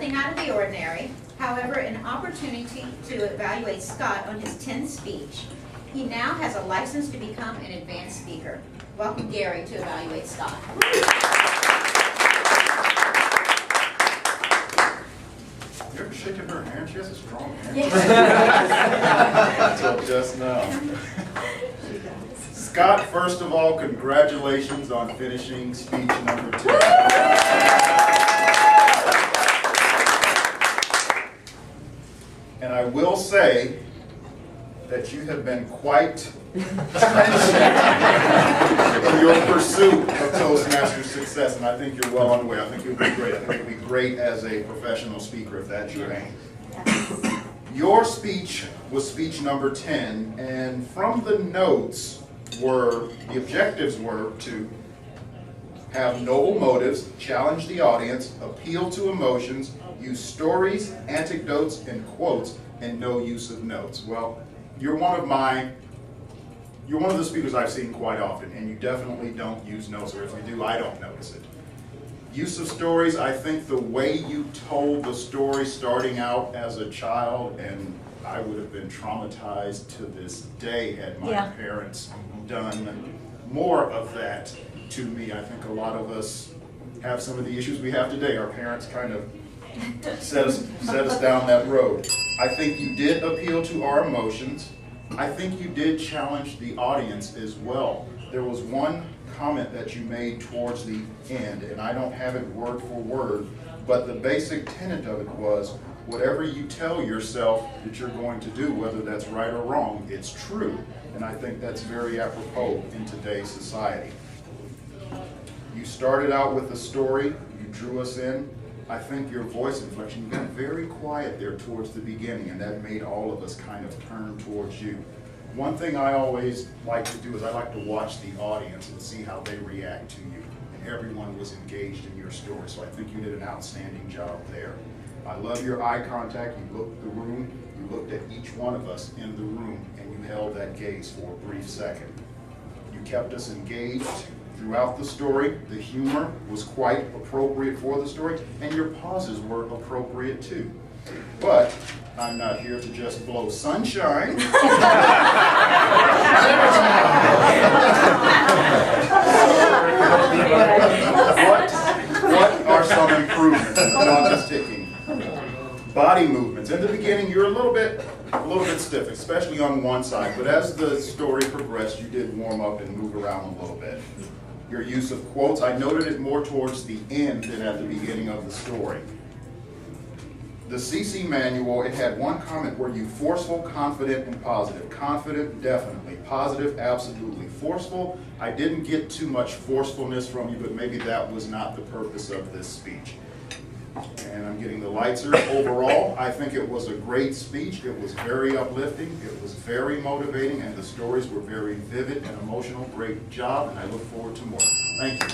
nothing out of the ordinary. However, an opportunity to evaluate Scott on his 10th speech. He now has a license to become an advanced speaker. Welcome Gary to evaluate Scott. You ever shaken her hand? She has a strong hand. Yes. Until just now. Scott, first of all, congratulations on finishing speech number 2. And I will say that you have been quite trenchant in your pursuit of Toastmasters success, and I think you're well on the way. I think you'll be great. I think you'll be great as a professional speaker if that's your aim. Your speech was speech number 10, and from the notes the objectives were to have noble motives, challenge the audience, appeal to emotions, use stories, anecdotes, and quotes, and no use of notes. Well, you're one of the speakers I've seen quite often, and you definitely don't use notes, or if you do, I don't notice it. Use of stories, I think the way you told the story starting out as a child, and I would have been traumatized to this day had my parents done more of that to me. I think a lot of us have some of the issues we have today. Our parents kind of set us down that road. I think you did appeal to our emotions. I think you did challenge the audience as well. There was one comment that you made towards the end, and I don't have it word for word, but the basic tenet of it was, whatever you tell yourself that you're going to do, whether that's right or wrong, it's true. And I think that's very apropos in today's society. You started out with a story, you drew us in. I think your voice inflection, you got very quiet there towards the beginning, and that made all of us kind of turn towards you. One thing I always like to do is I like to watch the audience and see how they react to you. And everyone was engaged in your story, so I think you did an outstanding job there. I love your eye contact. You looked the room, you looked at each one of us in the room, and you held that gaze for a brief second. You kept us engaged throughout the story. The humor was quite appropriate for the story, and your pauses were appropriate too. But I'm not here to just blow sunshine. What are some improvements? Not just ticking. Body movements. In the beginning, you're a little bit stiff, especially on one side. But as the story progressed, you did warm up and move around a little bit. Your use of quotes, I noted it more towards the end than at the beginning of the story. The CC manual, it had one comment where you forceful, confident, and positive. Confident, definitely. Positive, absolutely. Forceful, I didn't get too much forcefulness from you, but maybe that was not the purpose of this speech. And I'm getting the lights here. Overall, I think it was a great speech. It was very uplifting. It was very motivating, and the stories were very vivid and emotional. Great job, and I look forward to more. Thank you.